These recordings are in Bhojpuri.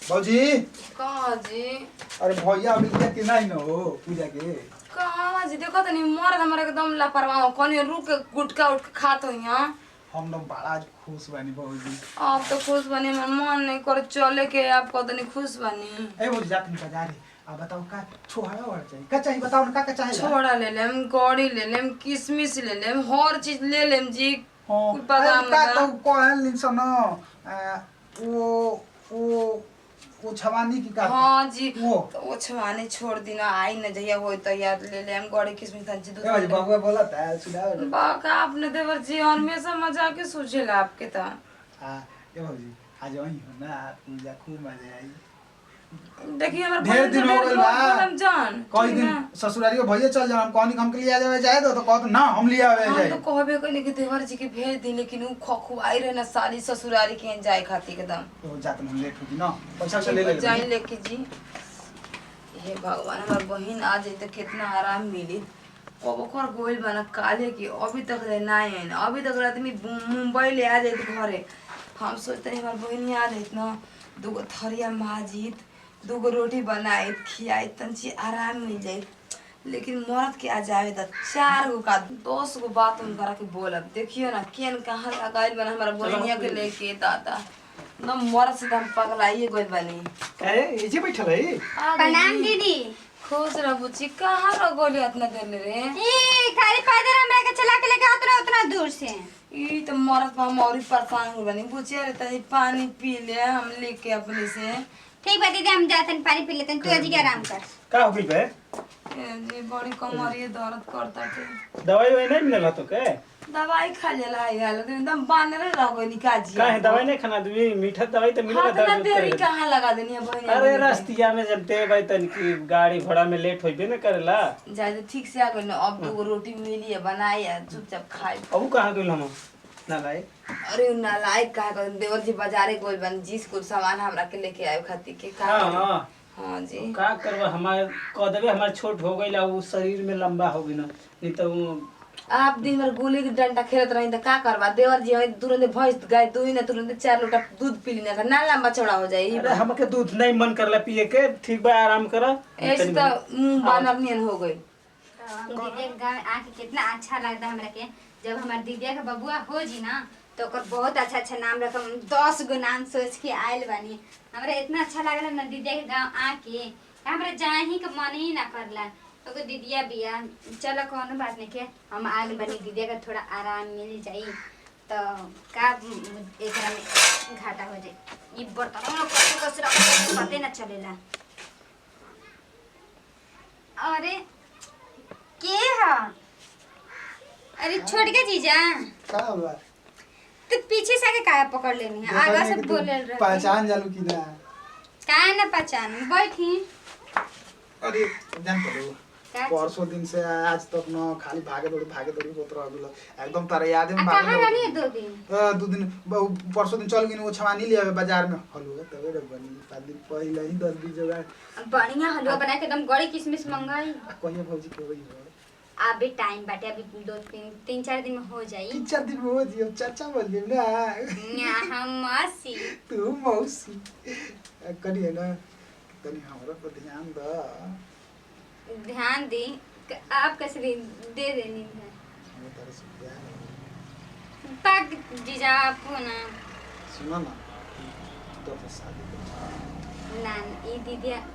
बाबूजी। कहाँ जी? अरे भैया अभी तक के नहीं न हो पूजा के। कहाँ जी? देखो तनी मर्द हमारे एकदम लापरवाह हो, कहीं रुक के गुटका उठ खात हो यहाँ। हम लोग बड़ा आज खुश बानी बाबूजी। आप तो खुश बनी, हमार मन नहीं करे चले के, आप कहते खुश बनी। ए बाबूजी जात नहीं बाजार अब बताओ का छोड़ा और चाहिए का चाहिए बताओ ना का चाहिए। छोड़ा ले लेम, गौड़ी ले लेम, किशमिश ले लेम, हर चीज ले लेम जी। हां कुछ बादाम का ना तो कहल लिसन वो छवानी की का। हाँ जी वो तो वो छवानी छोड़ दी ना, आई न जहिया हो तो याद ले लेम, गौड़ी किशमिश जी दूध। ए बाबूजी बाबू बोला था सुनाओ ना। बाका आपने देवर जी हमेशा मजाक के सोचेला आपके ता। हां ए बाबूजी आज वही हो ना पूजा खूब मजा आई। देखिए हमारे ढेर दिन हो गइल बा। जान कई दिन ससुरारी भैया चल जाम कहनी हम के लिए आ जावे जाए तो कहत ना हम लिए आवे जाए। तो कहबे कइले कि देवर जी के भेज दी, लेकिन उ खखुआई रहे ना साली ससुरारी के जाए खातिर एकदम। तो जात में लेट होगी ना पैसा से ले ले जाई लेके जी। हे भगवान हमार बहिन आ जाई तो कितना आराम मिली। कब कर गोइल बना काले की अभी तक ले ना आइन, अभी तक आदमी मुंबई ले आ जाइत घरे। हम सोचते हमार बहिन आ जाइत ना, दूगो थरिया माजित, दूगो रोटी बनाई खियाई तंची आराम मिल जाए। लेकिन मर्द के आ जावे त 4 गो का 10 गो बात उनकरा के बोलब। देखियो ना केन कहाँ लगाइल बना हमारा बहिनिया के लेके दादा न मर्द से हम पगलाइए गइल बानी। काहे एजे बैठल है। प्रणाम दीदी। खुश रह बुच्ची, कहाँ रह गोली इतना देर ले रे? ई खाली पैदल हमरा के चला के लेके आत रहे उतना दूर से। ई तो मर्द पर हम और परेशान हो बानी। बुच्ची अरे तनी पानी पी ले हम लेके अपने से। ठीक बा दीदी हम जातन पानी पी लेतन, तू अजी के आराम कर। का हो गइल बे? ये बड़ी कमरिए दर्द करता के। दवाई वही नहीं मिलल तो के? दवाई खा लेला है यार, एकदम बानर रह गई निकाजी। काहे दवाई नहीं खाना दुई मीठा दवाई तो मिलेला हाथ ना दर्द देरी करे। कहाँ लगा देनी है बहन? अरे रास्तिया में जब दे भाई तन की गाड़ी घोड़ा में लेट होइबे न करेला। जाए ठीक से आ गई ना, अब 2 रोटी मिली है बनाई है, चुपचाप खाई। अब कहां गेल हम ना लाई? अरे नालायक कहा कर देवर जी बाजारे गोल बन जिस कुछ सामान हमरा के लेके आए खातिर के का। हां हां जी का करबा हमार कदबे हमार छोट हो गइला, वो शरीर में लंबा हो गइल नहीं तो आप दिन भर गोली के डंडा खेलत रही तो का करबा? देवर जी हमें तुरंत भैंस गाय दुई ना तुरंत 4 लोटा दूध पी लेना ना लंबा चौड़ा हो जाई। अरे हमके दूध नहीं मन करला पिए के। ठीक बा आराम कर। ऐसे तो मुंह बानर नियन हो गई। दीदी गाँव आके कितना अच्छा लगता हमरा के। जब हमार दीदिया के बबुआ हो जी ना तो ओकर बहुत अच्छा अच्छा नाम रखम। 10 गो नाम सोच के आयल बानी। हमरा इतना अच्छा लागला ना दीदिया के गाँव आके, हमरा जाए ही के मन ही ना करला। तो दीदिया बिया चलो कोनो बात नहीं के हम आगे बनी, दीदिया का थोड़ा आराम मिल जाई तो का एकरा में घाटा हो जाए। ई बर्तन में कस कस रख पते ना चलेला। अरे के हा? अरे छोड़ के जीजा का हुआ तो पीछे से आके काहे पकड़ लेनी है? आगा से बोले रहे पहचान जालू की ना। काहे ना पहचान बैठी। अरे जान पड़ो का परसों दिन से आज तक न खाली भागे दौड़ी होत रहल एकदम तारा याद में कहाँ भागे रहनी है 2 दिन? 2 दिन परसों दिन चल गई वो छवानी ले आवे बाजार में हलवा तबे रे बनी 7 दिन पहले ही 10 दिन जोगाड़ बढ़िया हलवा बना के एकदम गड़ी किशमिश मंगाई। कहिए भौजी के होई हो अभी टाइम बाटे, अभी 3-4 दिन में हो जाई। 3-4 दिन में हो जी अब चाचा बोल गए ना। हम मासी तू मौसी करिए ना तनी हमरा पर ध्यान द। ध्यान दी आप कैसे दे देनी है हमें तारे से प्यार है। पाक जीजा आपको ना सुनो ना तो शादी कर ना ई दीदिया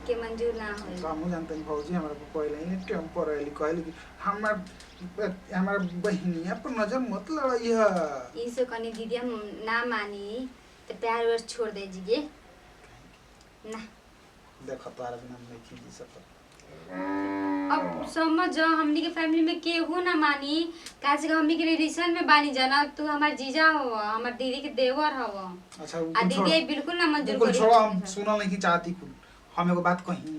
के मंजूर ना होई। हम जानते हैं भौजी हमरा को पहले ही टेम्पररी कहली कि हमार बहनिया पर नजर मत लड़ाइए। ई से कनी दीदिया ना मानी तो प्यार वर्ष छोड़ दे जीजिए ना। देखो तारा बिना नहीं खींच सकता। अब समझ जाओ हमनी के फैमिली में केहू ना मानी काहे कि हमनी के रिलेशन में बानी जाना। तू हमार जीजा हो, हमार दीदी के देवर हो। अच्छा आ दीदी बिल्कुल ना मंजूर बिल्कुल करी। छोड़ो हम सुनल नहीं की चाहती कुल। हम एगो बात कही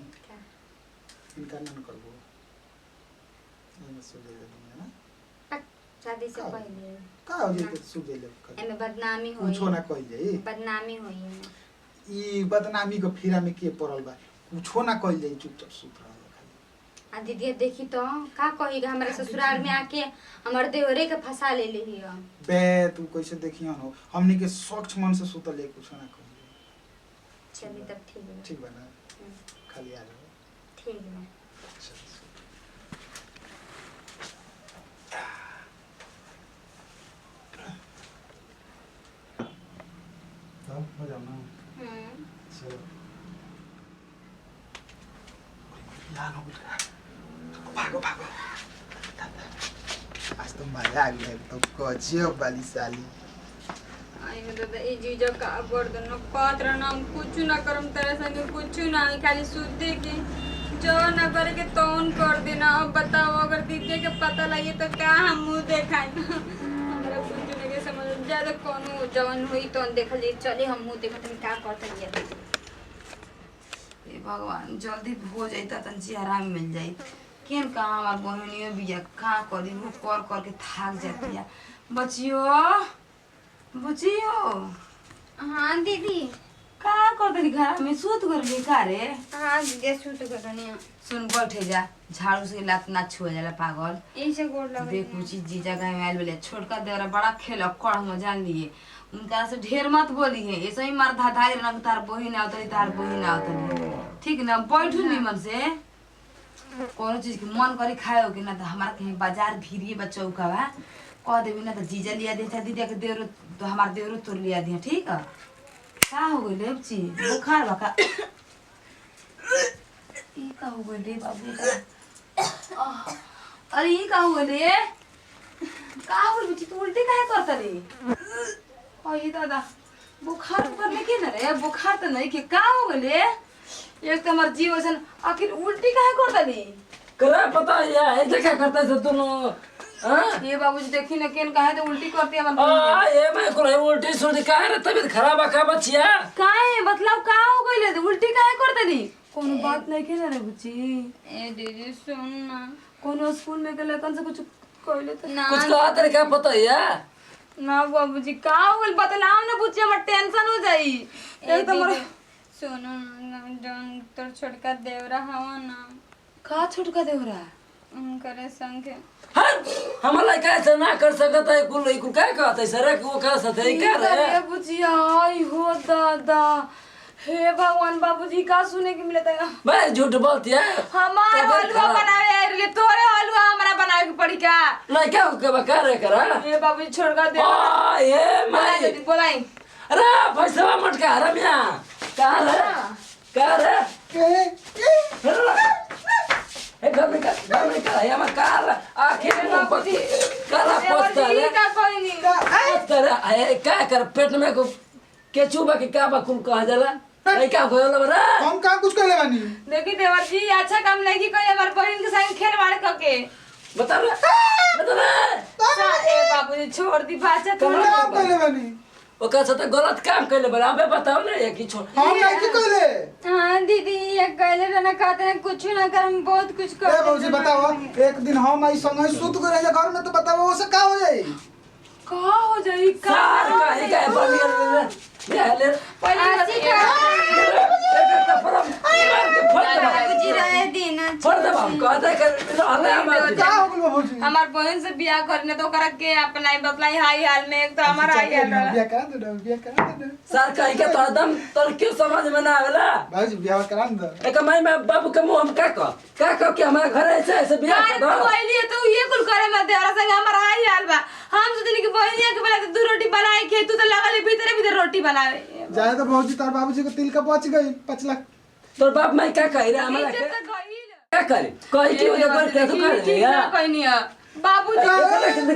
इनका ना करबो ये सोच ले तुम ना शादी से पहले का हो जे सोच ले एमे बदनामी होई। कुछो ना कहि जाई। बदनामी होई एमे। ई बदनामी के फेरा में के पड़ल बा कुछो ना कहि जाई चुपचाप सुत रह खाली। आ दीदी देखी तो का कहीगा हमारे ससुराल में आके हमारे देवरे के फंसा ले ली है। बे तू कैसे देखियन हो हमनी के स्वच्छ मन से सुतल है कुछो ना कहि चलिए तब ठीक है। ठीक बा ना? खाली आ जाओ। ठीक है। अच्छा। हो जाओ ना। चलो। यार हो गया। भागो भागो। आज तो मजा आ गया तो गजब वाली साली। आई में दादा ए जीजा का गर्दन न पात्र नाम कुछ ना करम तेरे संगे कुछ ना खाली सुते के जो ना करे के तौन कर देना। अब बताओ अगर दीदी के पता लगे तो क्या हम मुंह देखाई हमरा कुछ नहीं के समझ ज्यादा कोनो जवन हुई तो देख ली चले हम मुंह देखत में क्या करते ये। ए भगवान जल्दी हो जाइता तन जी आराम मिल जाई केन कहाँ हमार बहनियो बिया का करी वो कर के थाक जाती है बचियो बुचियो हाँ दीदी। का कर देली घर में सूत कर ली का रे हाँ दीदी सूत करनी सुन बैठे जा झाड़ू से लात ना छुआ जाला पागल ऐसे गोड़ लगे देख कुछ जी जगह में आइल बोले छोटका देवरा बड़ा खेल कड़ हम जान लिए उनका से ढेर मत बोली है ऐसे ही मार धाधाई ना तार बहिन आवतली तार बहिन आवतली ठीक ना बैठू निमन से कोनो चीज के मन करी खाए कि ना तो हमारा कहीं बाजार भीड़िए बच्चों का बा कह देवी ना तो जीजा लिया दे दीदी के देवरो तो हमार देवरो तोड़ लिया दिया ठीक है का हो गई लेपची बुखार बका ई का हो गई रे बाबू का अरे ई का हो गई रे का हो गई बेटी तू उल्टी काहे करत रे ओए दादा बुखार करने के ना रे बुखार तो नहीं के का हो गई रे एक तो हमार जीव सन आखिर उल्टी काहे करत रे करा पता है ऐसे क्या करता है दोनों हां ये बाबूजी देखी ना केन काहे तो उल्टी करती है हमार ये मैं को उल्टी सुन का है तबीयत खराब है का बचिया काहे मतलब का हो गई रे उल्टी काहे करत रे कोनो बात नहीं के ना रे बुच्ची ए दीदी सुन ना कोनो स्कूल में गेले कौन से कुछ कहले तो ना कुछ कहा तेरे क्या पता है ना बाबूजी का हो गइल बतलाओ ना बुच्ची हमर टेंशन हो जाई एक तो मोर सुनो जौन तोर छोटका देवरा हवा ना का छोटका देवरा उनकरे संगे हमारा कैसे ना कर सकता है कुल क्या कहता है सर वो कर सकते है क्या रे अरे बुच्ची आई हो दादा हे भगवान बाबूजी का सुने के मिलता है मैं झूठ बोलती है हमार हलवा बनावे आए रे तोरे हलवा हमरा बनावे के पड़ी का नहीं क्या के बका रे करा ये बाबूजी छोटका दे ये बोलाई मैं जल्दी बोलाई अरे पैसा मटका हरमिया का रे ए घर का या मैं काल आखिर में काला पोस्ता ये का कोई नहीं पोस्ता क्या कर पेट में को केचुबा के क्या बकुल कहा जाला नहीं क्या होयल बरा हम का कुछ कहले बानी? देखी देवर जी अच्छा काम नहीं की कोई हमार बहन के संग खेलवाड़ करके बता रे ए बाबूजी छोड़ दी बाचा हम का कहले बानी? ओका साथ गलत काम कैले बरा अबे बताओ ना ये की छोड़ हम नहीं की कहले? हाँ दीदी ये कहले रहना कहते हैं कुछ ना कर हम बहुत कुछ ए कर बाबूजी बताओ एक दिन हम आई संग सुत गए घर में तो बताओ वो से का हो जाई? का हो जाई का सार का ही का बलिया ले पहले बाबूजी रहे देना फर्द हम कहते कर हमें हमार का हो गइल बाबूजी? हमार बहन से बियाह करने तो ओकरा के अपनाई बतलाई हाई हाल में एक तो हमारा हाई हाल रहा बियाह करा दे। सर कहीं के तो दम तोर क्यों समझ में ना आवेला बाबूजी बियाह करा दे। एक मैं बाबू के मुंह हम का कह कि हमारे घर ऐसे बियाह अरे कर तू दो पहले तो ये कुल करे मत देवरा संग हमारा हाई हाल बा हम सोचनी कि बहनिया के बेला दो रोटी बनाए के तू तो लगल भीतर रोटी बनावे जाए तो बाबूजी तार बाबूजी को तिल का बच गई 5 लाख। तोर बाप मैं क्या कह रहा हमारा इज्जत तो गई क्या करे कही कि वो कर के तू कर ठीक या ना कोई नहीं है बाबूजी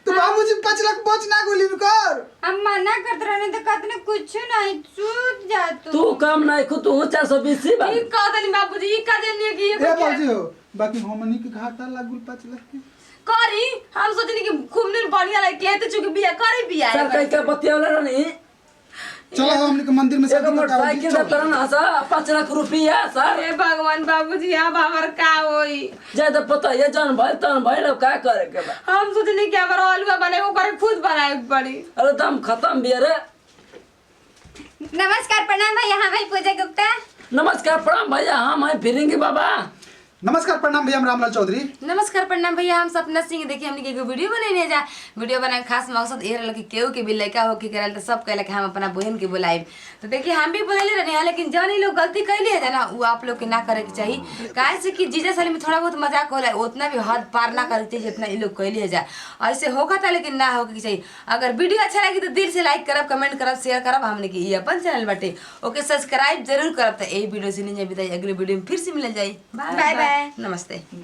तो बाबूजी 5 लाख बच ना गोली कर। हम मना करते रहने तो कहते ना कुछ नहीं सूत जा तू कम नहीं खु तू 420 बा ई कह दनी बाबूजी ई का जनिए कि ए बाबूजी हो बाकी हमनी के घाटा लागल 5 लाख के करी हम सोचनी कि खूब दिन बढ़िया लगे के तो चुके बियाह करे बियाह सर कहीं का बतियावला रहनी चलो हमनी के मंदिर में एक मोटरसाइकिल से तरन हसा 5 लाख रुपया सर हे भगवान बाबूजी अब हमर का होई जे तो पता ये जान भाई तन भाई लोग का करे के बा हम सोचनी कि हमारा हलवा बने वो करे खुद बनाए पड़ी अरे दम खत्म बिया रे नमस्कार प्रणाम भैया हाँ भाई पूजा गुप्ता नमस्कार प्रणाम भैया हाँ मैं फिरेंगे बाबा नमस्कार प्रणाम भैया, हम रामलाल चौधरी। नमस्कार प्रणाम भैया, हम सपना सिंह। देखिए हमने एगो वीडियो बनाने जा, वीडियो बनाए खास मकसद ये रहल कि केहू के भी लड़का हो के करल तो सब कहला कि हम अपना बहन के बुलाएब। तो देखिए हम भी बुलाइले रहनी, लेकिन जौन ई लोग गलती कैली है ना वो आप लोग के ना करे के चाहिए। काहे से कि जीजा साली में थोड़ा बहुत मजाक होला, उतना भी हद पार ना करे के चाहिए जितना ये लोग कैली है जा। ऐसे होगा था लेकिन ना होके चाहिए। अगर वीडियो अच्छा लगी तो दिल से लाइक करब, कमेंट करब, शेयर करब। हमने की अपन चैनल बाटे ओके सब्सक्राइब जरूर करब। तो यही वीडियो से नहीं जाए, अगले वीडियो में फिर से मिल जाए। बाय बाय, नमस्ते।